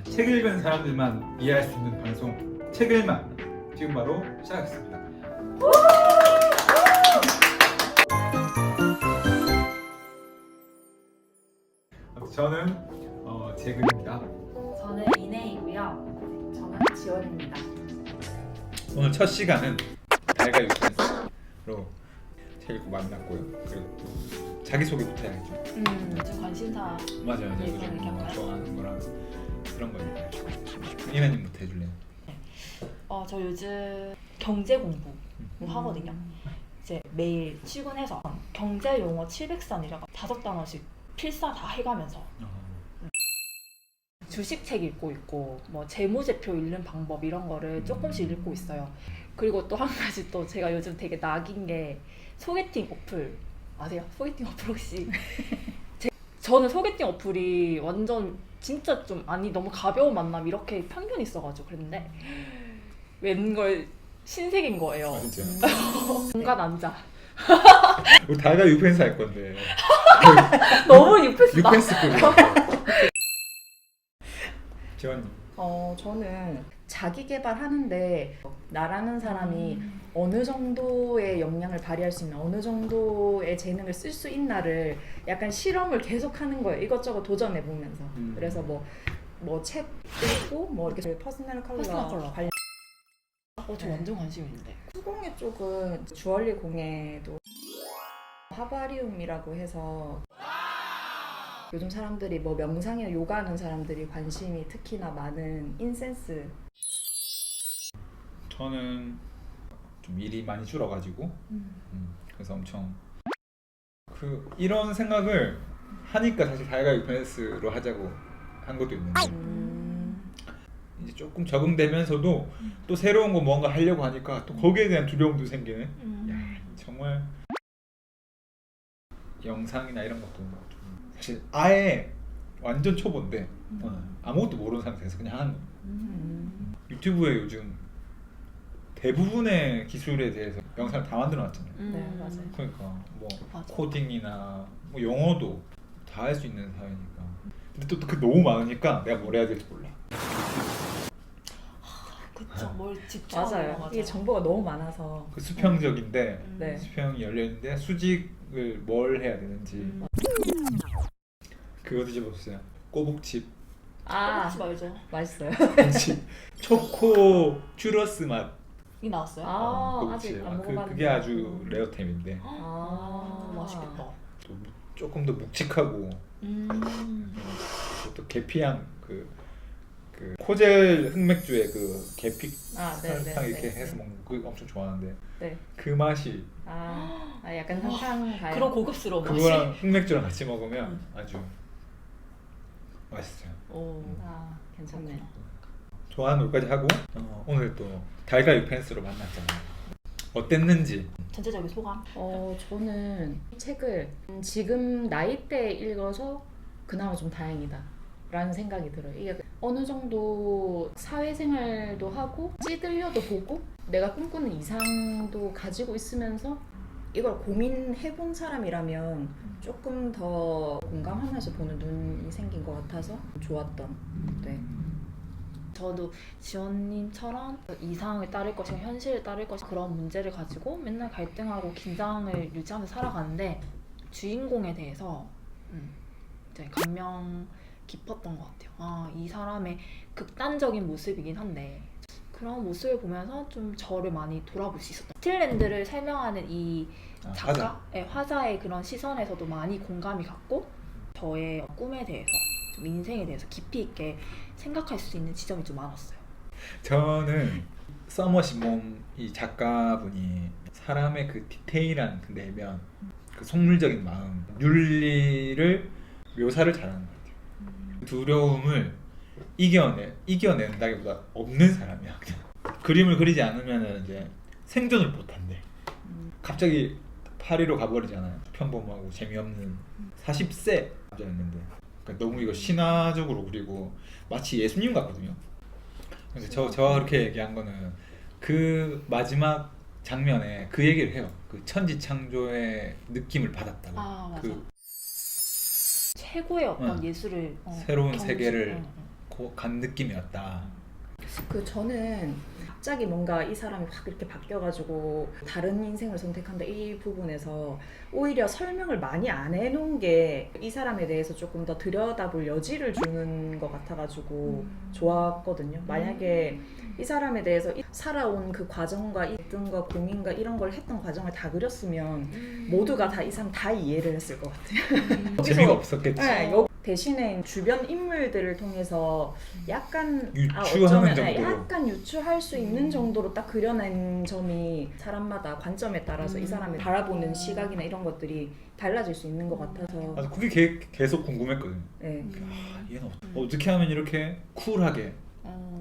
책 읽은 사람들만 이해할 수 있는 방송 책을만 지금 바로 시작하겠습니다. 저는 재근입니다. 저는 이내이고요. 저는 지원입니다. 오늘 첫 시간은 달가 유튜브로 책 읽고 만났고요. 그리고 또 자기소개부터 해야죠. 저 관심사. 맞아요. 네, 요즘 그런 뭐 게 좋아하는 거랑 그런 거 얘기해야죠. 이나님부터 해줄래요? 저 요즘 경제 공부 하거든요. 이제 매일 출근해서 경제 용어 700산이라고 5단어씩 필사 다 해가면서 주식 책 읽고 있고 뭐 재무제표 읽는 방법 이런 거를 조금씩 읽고 있어요. 그리고 또 한 가지 또 제가 요즘 되게 낙인 게 소개팅 어플 아세요? 소개팅 어플 혹시? 저는 소개팅 어플이 완전 진짜 좀 너무 가벼운 만남 이렇게 편견이 있어가지고 그랬는데 웬걸 신세계인 거예요. 진짜. 뭔가 남자. 우리 달가 유펜스 할 건데. 너무 유패스다. 유펜스급이에요. 지원님. 저는 자기 개발하는데 나라는 사람이 어느 정도의 역량을 발휘할 수 있나, 어느 정도의 재능을 쓸 수 있나를 약간 실험을 계속하는 거예요. 이것저것 도전해 보면서. 그래서 뭐 책 읽고 뭐 이렇게 퍼스널 컬러 관련. 저 완전 관심 있는데. 수공예 쪽은 주얼리 공예도 하바리움이라고 해서 요즘 사람들이 뭐 명상이나 요가하는 사람들이 관심이 특히나 많은 인센스. 저는 좀 일이 많이 줄어가지고 그래서 엄청 이런 생각을 하니까 사실 달가 유펜스로 하자고 한 것도 있는데 이제 조금 적응되면서도 또 새로운 거 뭔가 하려고 하니까 또 거기에 대한 두려움도 생기는. 야, 정말 영상이나 이런 것도 좀 사실 아예 완전 초보인데 아무것도 모르는 상태에서 그냥 하는 거예요. 유튜브에 요즘 대부분의 기술에 대해서 영상을 다 만들어놨잖아요. 네, 맞아요. 그러니까 뭐 맞아. 코딩이나 뭐 영어도 다 할 수 있는 사회니까. 근데 또 그 너무 많으니까 내가 뭘 해야 될지 몰라. 그쵸. 뭘 집중하고 맞아요. 이게 정보가 너무 많아서. 그 수평적인데 네. 수평이 열려 있는데 수직을 뭘 해야 되는지. 그거 드셔보셨어요? 꼬북칩. 하지 말죠. 맛있어요. 초코 츄러스 맛. 이 나왔어요? 아직 안 먹어봤는데. 그게 아주 레어템인데 맛있겠다. 또 조금 더 묵직하고 또 계피향 그 코젤 흑맥주의 그 계피 설탕 이렇게 해서 먹는 거 엄청 좋아하는데 네. 그 맛이 약간 상상 가요. 그런 고급스러운 맛이. 그거랑 흑맥주랑 같이 먹으면 아주 맛있어요. 괜찮네. 좋아하는 것까지 하고 오늘 또 달가 유펜스로 만났잖아요. 어땠는지. 전체적인 소감. 저는 이 책을 지금 나이대에 읽어서 그나마 좀 다행이다 라는 생각이 들어요. 이게 어느 정도 사회생활도 하고 찌들려도 보고 내가 꿈꾸는 이상도 가지고 있으면서 이걸 고민해본 사람이라면 조금 더 공감하면서 보는 눈이 생긴 것 같아서 좋았던. 네. 저도 지원님처럼 이상을 따를 것이고 현실을 따를 것이 그런 문제를 가지고 맨날 갈등하고 긴장을 유지하면서 살아가는데 주인공에 대해서 이제 감명 깊었던 것 같아요. 이 사람의 극단적인 모습이긴 한데 그런 모습을 보면서 좀 저를 많이 돌아볼 수 있었던. 스틸랜드를 설명하는 이 작가의 화자의 그런 시선에서도 많이 공감이 갔고 저의 꿈에 대해서 좀 인생에 대해서 깊이 있게 생각할 수 있는 지점이 좀 많았어요. 저는 서머 시몬 이 작가분이 사람의 그 디테일한 그 내면, 그 속물적인 마음, 윤리를 묘사를 잘하는 것 같아요. 두려움을 이겨낸다기보다 없는 사람이야. 그냥 그림을 그리지 않으면 이제 생존을 못한대. 갑자기 파리로 가버리잖아요. 평범하고 재미없는 40세 남자였는데 그러니까 너무 이거 신화적으로 그리고 마치 예수님 같거든요. 근데 저가 그렇게 얘기한 거는 그 마지막 장면에 그 얘기를 해요. 그 천지창조의 느낌을 받았다고. 맞아. 그 최고의 어떤 예술을 새로운 세계를 간 느낌이었다. 저는 갑자기 뭔가 이 사람이 확 이렇게 바뀌어가지고 다른 인생을 선택한다 이 부분에서 오히려 설명을 많이 안 해놓은 게 이 사람에 대해서 조금 더 들여다볼 여지를 주는 것 같아가지고 좋았거든요. 만약에 이 사람에 대해서 살아온 그 과정과 이등과 공인과 이런 걸 했던 과정을 다 그렸으면 모두가 다 이 사람 다 이해를 했을 것 같아요. 재미가 없었겠지. 네, 대신에 주변 인물들을 통해서 약간 유추하는 어쩌면, 정도로. 약간 유추할 수 있는 정도로 딱 그려낸 점이 사람마다 관점에 따라서 이 사람을 바라보는 시각이나 이런 것들이 달라질 수 있는 것 같아서 아, 그게 계속 궁금했거든요. 네. 얘는 어떻게 하면 이렇게 쿨하게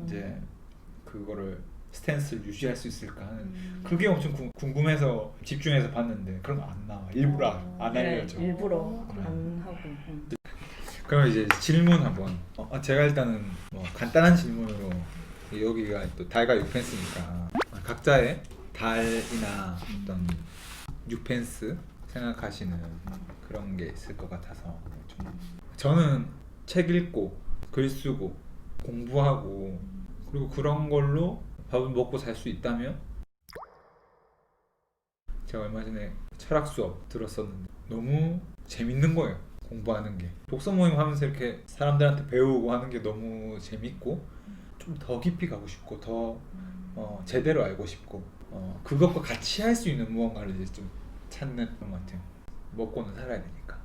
이제 그거를 스탠스를 유지할 수 있을까 하는 그게 엄청 궁금해서 집중해서 봤는데 그런 거 안 나와. 일부러 안 알려줘. 네, 일부러 안 하고 그럼 이제 질문 한번. 제가 일단은 뭐 간단한 질문으로 여기가 또 달과 뉴펜스니까 각자의 달이나 어떤 뉴펜스 생각하시는 그런 게 있을 것 같아서 좀. 저는 책 읽고 글 쓰고 공부하고 그리고 그런 걸로 밥을 먹고 살 수 있다면 제가 얼마 전에 철학 수업 들었었는데 너무 재밌는 거예요. 공부하는 게 독서 모임 하면서 이렇게 사람들한테 배우고 하는 게 너무 재밌고 좀 더 깊이 가고 싶고 더 제대로 알고 싶고 그것과 같이 할 수 있는 무언가를 이제 좀 찾는 그런 것 같아요. 먹고는 살아야 되니까.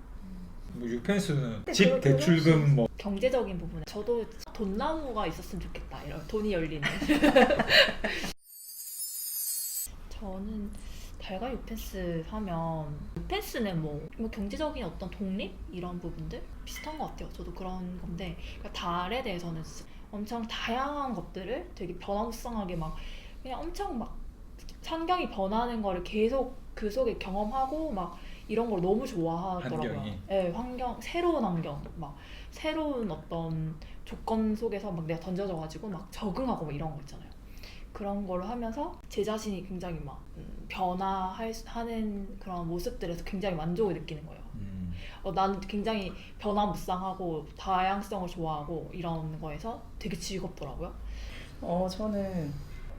뭐 유펜스는 집 대출금 뭐 경제적인 부분에 저도 돈나무가 있었으면 좋겠다. 이런 돈이 열리는. 저는 달과 유펜스 하면 유펜스는 뭐 경제적인 어떤 독립 이런 부분들 비슷한 것 같아요. 저도 그런 건데 그러니까 달에 대해서는 엄청 다양한 것들을 되게 변화무쌍하게 막 그냥 엄청 막 환경이 변하는 거를 계속 그 속에 경험하고 막 이런 걸 너무 좋아하더라고요. 환경이. 네, 새로운 환경, 막 새로운 어떤 조건 속에서 막 내가 던져져가지고 막 적응하고 막 이런 거 있잖아요. 그런 걸 하면서 제 자신이 굉장히 막 변화하는 그런 모습들에서 굉장히 만족을 느끼는 거예요. 나는 굉장히 변화무쌍하고 다양성을 좋아하고 이런 거에서 되게 즐겁더라고요. 저는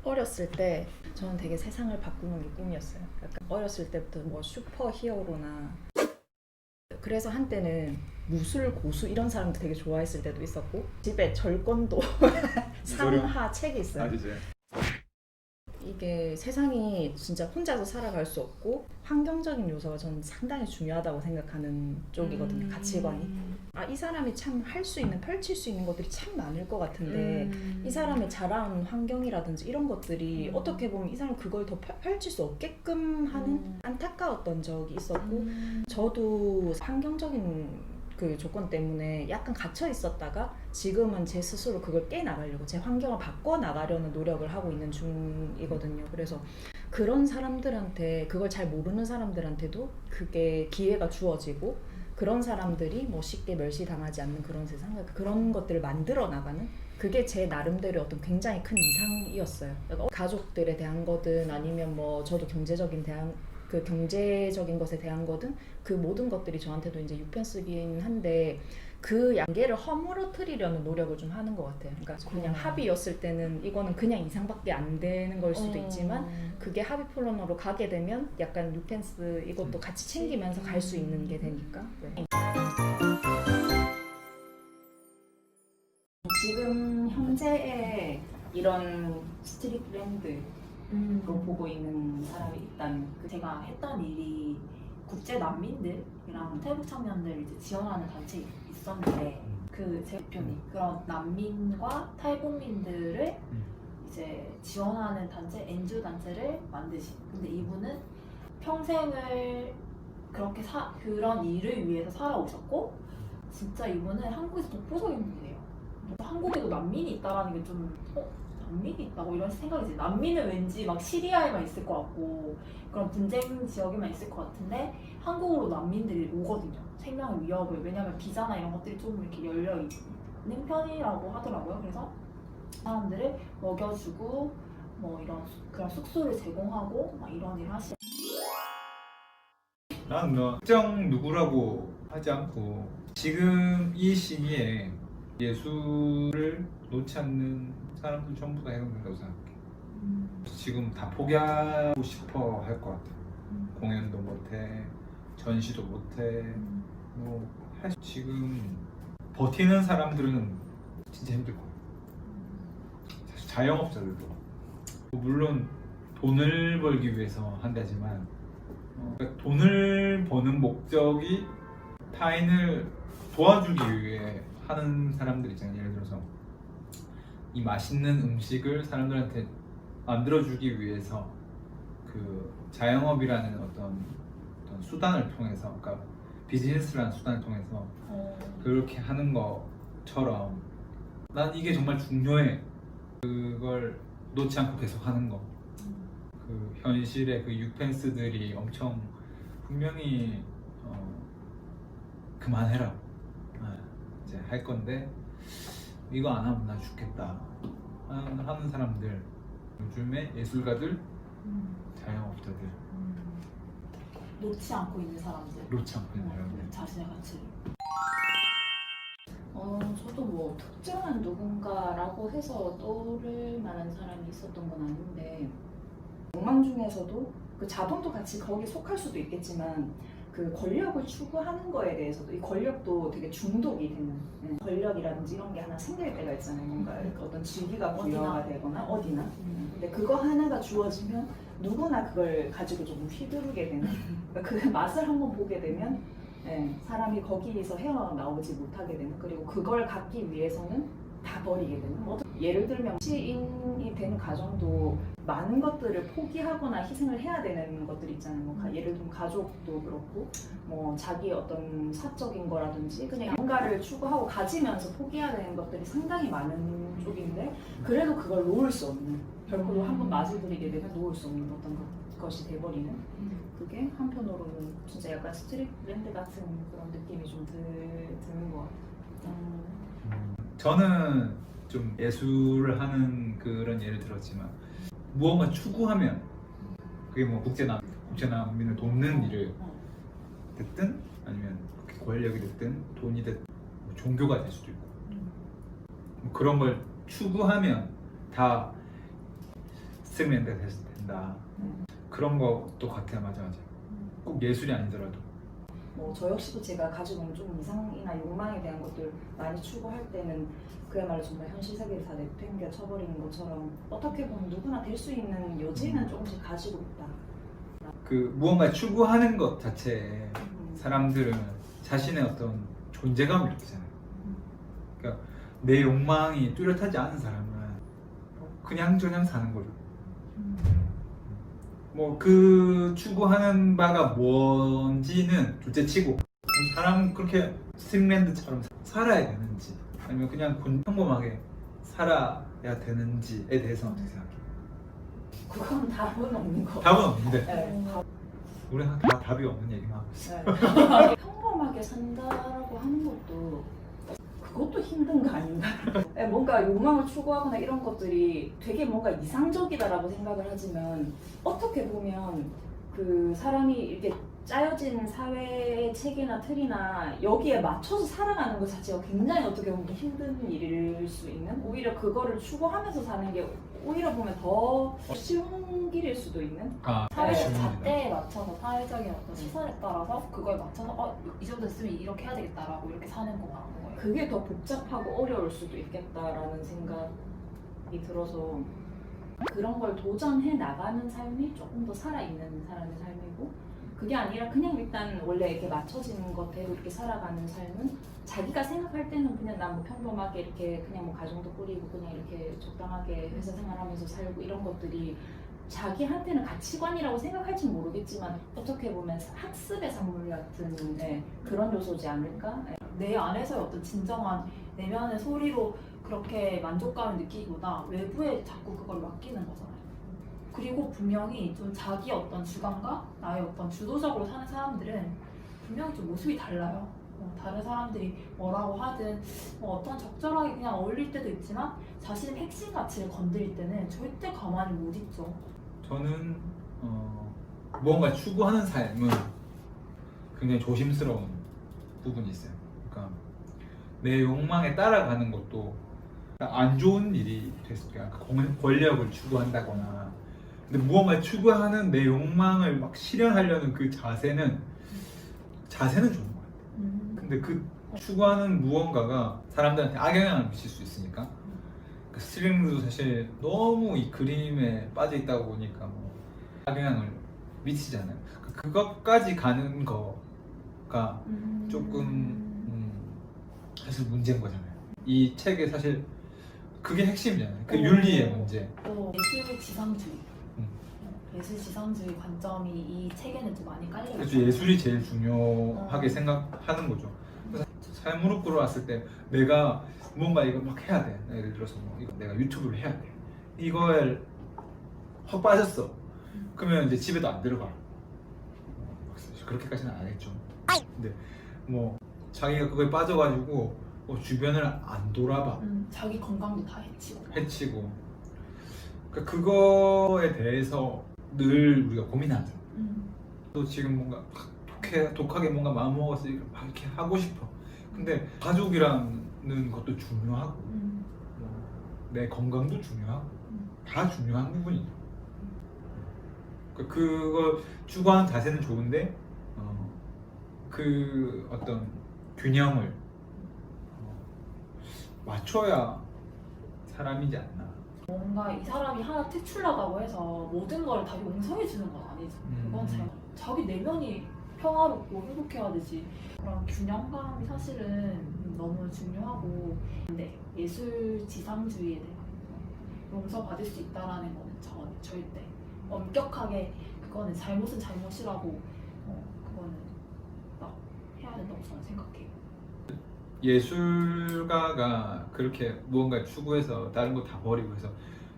어렸을 때 저는 되게 세상을 바꾸는 게 꿈이었어요. 약간 어렸을 때부터 뭐 슈퍼히어로나 그래서 한때는 무술 고수 이런 사람들 되게 좋아했을 때도 있었고 집에 절권도 상하 책이 있어요. 아시죠? 이게 세상이 진짜 혼자서 살아갈 수 없고 환경적인 요소가 저는 상당히 중요하다고 생각하는 쪽이거든요. 가치관이. 이 사람이 참 할 수 있는 펼칠 수 있는 것들이 참 많을 것 같은데 이 사람의 자라온 환경이라든지 이런 것들이 어떻게 보면 이 사람이 그걸 더 펼칠 수 없게끔 하는 안타까웠던 적이 있었고 저도 환경적인 그 조건 때문에 약간 갇혀 있었다가 지금은 제 스스로 그걸 깨나가려고 제 환경을 바꿔나가려는 노력을 하고 있는 중이거든요. 그래서 그런 사람들한테 그걸 잘 모르는 사람들한테도 그게 기회가 주어지고 그런 사람들이 뭐 쉽게 멸시당하지 않는 그런 세상 그런 것들을 만들어 나가는 그게 제 나름대로 어떤 굉장히 큰 이상이었어요. 그러니까 가족들에 대한 거든 아니면 뭐 저도 경제적인 것에 대한 거든 그 모든 것들이 저한테도 이제 유펜스긴 한데 그 양계를 허물어뜨리려는 노력을 좀 하는 것 같아요. 그러니까 그냥 합의였을 때는 이거는 그냥 이상밖에 안 되는 걸 수도 있지만 그게 합의 플러너로 가게 되면 약간 유펜스 이것도 같이 챙기면서 갈 수 있는 게 되니까. 네. 지금 현재의 이런 스트릿 브랜드 로 보고 있는 사람이 있다면 제가 했던 일이 국제 난민들이랑 태국 청년들 이제 지원하는 단체 있었는데 그 제 대표님 그런 난민과 탈북민들을 이제 지원하는 단체 NGO 단체를 만드신. 근데 이분은 평생을 그렇게 그런 일을 위해서 살아오셨고 진짜 이분은 한국에서 독보적인 분이에요. 한국에도 난민이 있다라는 게 좀 난민이 있다고 이런 생각이 들어요. 난민은 왠지 막 시리아에만 있을 것 같고 그런 분쟁 지역에만 있을 것 같은데 한국으로 난민들이 오거든요. 생명의 위협을. 왜냐면 비자나 이런 것들이 좀 이렇게 열려 있는 편이라고 하더라고요. 그래서 사람들을 먹여주고 뭐 이런 그런 숙소를 제공하고 막 이런 일을 하시. 난 뭐 특정 누구라고 하지 않고 지금 이 시기에 예술을 놓지 않는 사람들 전부 다 해당된다고 생각해. 지금 다 포기하고 싶어 할 것 같아. 공연도 못해, 전시도 못해. 뭐 지금 버티는 사람들은 진짜 힘들 거야. 사실 자영업자들도 물론 돈을 벌기 위해서 한다지만 그러니까 돈을 버는 목적이 타인을 도와주기 위해 하는 사람들 있잖아요. 예를 들어서 이 맛있는 음식을 사람들한테 만들어주기 위해서 그 자영업이라는 어떤 수단을 통해서, 그러니까 비즈니스라는 수단을 통해서 그렇게 하는 것처럼 난 이게 정말 중요해. 그걸 놓지 않고 계속 하는 거. 그 현실의 그 유펜스들이 엄청 분명히 그만해라 이제 할 건데 이거 안 하면 나 죽겠다 하는 사람들, 요즘에 예술가들, 자영업자들, 놓지 않고 있는 사람들. 놓지 않고 있는 사람들. 자신의 가치를. 저도 뭐 특정한 누군가라고 해서 떠오를 만한 사람이 있었던 건 아닌데, 욕망 중에서도 그 자본도 같이 거기 속할 수도 있겠지만 그 권력을 추구하는 거에 대해서도 이 권력도 되게 중독이 되는, 권력이라든지 이런 게 하나 생길 때가 있잖아요. 뭔가 어떤 직위가 부여가 되거나 어디나. 근데 그거 하나가 주어지면 누구나 그걸 가지고 조금 휘두르게 되는, 그러니까 그 맛을 한번 보게 되면 사람이 거기에서 헤어나오지 못하게 되는, 그리고 그걸 갖기 위해서는 다 버리게 되는. 예를 들면 시인이 되는 과정도 많은 것들을 포기하거나 희생을 해야 되는 것들이 있잖아요. 뭐 예를 들면 가족도 그렇고, 뭐 자기 어떤 사적인 거라든지 그냥 뭔가를 추구하고 가지면서 포기해야 되는 것들이 상당히 많은 쪽인데, 그래도 그걸 놓을 수 없는, 결코 한번 맛을 들이게 되면 놓을 수 없는 어떤 것이 돼버리는, 그게 한편으로는 진짜 약간 스트릿랜드 같은 그런 느낌이 좀 드는 것 같아요. 저는 좀 예술을 하는 그런 예를 들었지만, 무언가 추구하면 그게 뭐 국제난민을 돕는 일을 됐든 아니면 권력이 됐든 돈이 됐든 뭐 종교가 될 수도 있고, 뭐 그런 걸 추구하면 다 스트리트랜드가 된다. 그런 것도 같아요. 맞아. 꼭 예술이 아니더라도. 뭐 저 역시도 제가 가지고 있는 좀 이상이나 욕망에 대한 것들 많이 추구할 때는 그야말로 정말 현실 세계를 다 내팽겨 쳐버리는 것처럼 어떻게 보면 누구나 될 수 있는 여지는 조금씩 가지고 있다. 그 무언가 추구하는 것 자체에 사람들은 자신의 어떤 존재감을 느끼잖아요. 그러니까 내 욕망이 뚜렷하지 않은 사람은 그냥 사는 거죠. 뭐 그 추구하는 바가 뭔지는 둘째치고, 사람 그렇게 스트링랜드처럼 살아야 되는지 아니면 그냥 평범하게 살아야 되는지에 대해서 어떻게 생각해? 그건 답은 없는 거. 답은 없는데 네. 우리는 다 답이 없는 얘기만 하고 있어. 네. 평범하게 산다라고 하는 것도 그것도 힘든 거 아닌가? 네, 뭔가 욕망을 추구하거나 이런 것들이 되게 뭔가 이상적이다라고 생각을 하지만, 어떻게 보면 그 사람이 이렇게 짜여진 사회의 체계나 틀이나 여기에 맞춰서 살아가는 것 자체가 굉장히 어떻게 보면 힘든 일일 수 있는, 오히려 그거를 추구하면서 사는 게 오히려 보면 더 쉬운 길일 수도 있는. 사회 맞습니다. 잣대에 맞춰서, 사회적인 어떤 시선에 따라서 그거에 맞춰서 이 정도 됐으면 이렇게 해야 되겠다라고 이렇게 사는 거 말하는 거예요. 그게 더 복잡하고 어려울 수도 있겠다라는 생각이 들어서, 그런 걸 도전해 나가는 삶이 조금 더 살아있는 사람의 삶이고, 그게 아니라 그냥 일단 원래 이렇게 맞춰진 것대로 이렇게 살아가는 삶은 자기가 생각할 때는 그냥 난 뭐 평범하게 이렇게 그냥 뭐 가정도 꾸리고 그냥 이렇게 적당하게 회사 생활하면서 살고, 이런 것들이 자기한테는 가치관이라고 생각할진 모르겠지만 어떻게 보면 학습의 산물 같은 그런 요소지 않을까? 내 안에서의 어떤 진정한 내면의 소리로 그렇게 만족감을 느끼기보다 외부에 자꾸 그걸 맡기는 거잖아요. 그리고 분명히 좀 자기 어떤 주관과 나의 어떤 주도적으로 사는 사람들은 분명히 좀 모습이 달라요. 다른 사람들이 뭐라고 하든 어떤 적절하게 그냥 어울릴 때도 있지만 자신의 핵심 가치를 건드릴 때는 절대 가만히 못 있죠. 저는 무언가 추구하는 삶은 굉장히 조심스러운 부분이 있어요. 그러니까 내 욕망에 따라가는 것도 안 좋은 일이 됐을 때 권력을 추구한다거나 근데 무언가 추구하는 내 욕망을 막 실현하려는 그 자세는 좋은 것 같아. 근데 그 추구하는 무언가가 사람들한테 악영향을 미칠 수 있으니까 그 스트링도 사실 너무 이 그림에 빠져 있다 보니까 뭐 악영향을 미치잖아요. 그것까지 가는 거가 조금 사실 문제인 거잖아요. 이 책에 사실 그게 핵심이잖아요. 그 윤리의 문제. 또 예술 지상주의. 예술 지상주의 관점이 이 책에는 좀 많이 깔려 있어요. 그렇죠. 예술이 제일 중요하게 생각하는 거죠. 그래서 잘 무릎 꿇어왔을 때 내가 뭔가 이걸 막 해야 돼. 예를 들어서 뭐 이거 내가 유튜브를 해야 돼. 이거에 확 빠졌어. 그러면 이제 집에도 안 들어가. 그렇게까지는 안 하겠죠. 근데 뭐 자기가 그거에 빠져가지고 주변을 안 돌아봐. 자기 건강도 다 해치고. 그러니까 그거에 대해서 늘 우리가 고민하죠. 또 지금 뭔가 독하게 뭔가 마음먹어서 막 이렇게 하고 싶어. 근데 가족이라는 것도 중요하고 내 건강도 중요하고 다 중요한 부분이죠. 그러니까 그걸 추구하는 자세는 좋은데 그 어떤 균형을 맞춰야 사람이지 않나. 뭔가 이 사람이 하나 특출나다고 해서 모든 걸 다 용서해 주는 건 아니죠. 그건 자기 내면이 평화롭고 행복해야 되지. 그런 균형감이 사실은 너무 중요하고, 근데 예술 지상주의에 대해 용서받을 수 있다라는 거는 절대 엄격하게 그거는 잘못은 잘못이라고 그거는 막 해야 된다고 저는 생각해요. 예술가가 그렇게 무언가를 추구해서 다른 거 다 버리고 해서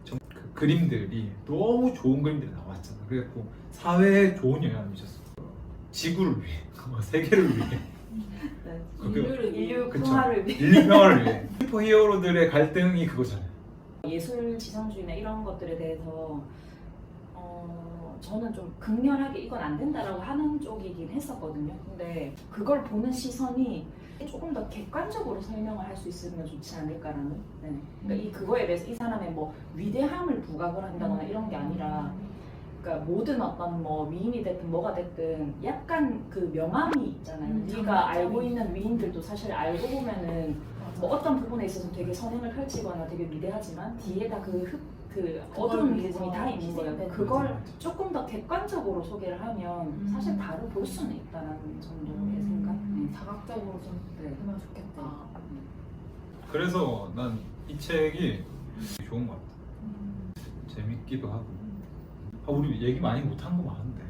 그 그림들이 너무 좋은 그림들이 나왔잖아. 그래갖고 사회에 좋은 영향을 미쳤어. 지구를 위해, 세계를 위해, 인류 그쵸. 평화를 위해. 인류 평화를 위해. 슈퍼히어로들의 갈등이 그거잖아요. 예술 지상주의나 이런 것들에 대해서 저는 좀 극렬하게 이건 안 된다라고 하는 쪽이긴 했었거든요. 근데 그걸 보는 시선이 조금 더 객관적으로 설명을 할 수 있으면 좋지 않을까라는. 네. 그러니까 그거에 대해서 이 사람의 뭐 위대함을 부각을 한다거나 이런 게 아니라, 그러니까 모든 어떤 뭐 위인이 됐든 뭐가 됐든 약간 그 명암이 있잖아요. 네가 알고 있는 위인들도 사실 알고 보면은 뭐 어떤 부분에 있어서 되게 선행을 펼치거나 되게 위대하지만 뒤에다 그 어두운 미래심이 다 있는 거예요. 그걸 조금 더 객관적으로 소개를 하면 사실 바로 볼 수는 있다라는 정도의 생각. 자각적으로 좀 하면 좋겠다. 그래서 난 이 책이 좋은 것 같아. 재밌기도 하고. 우리 얘기 많이 못한 거 많은데.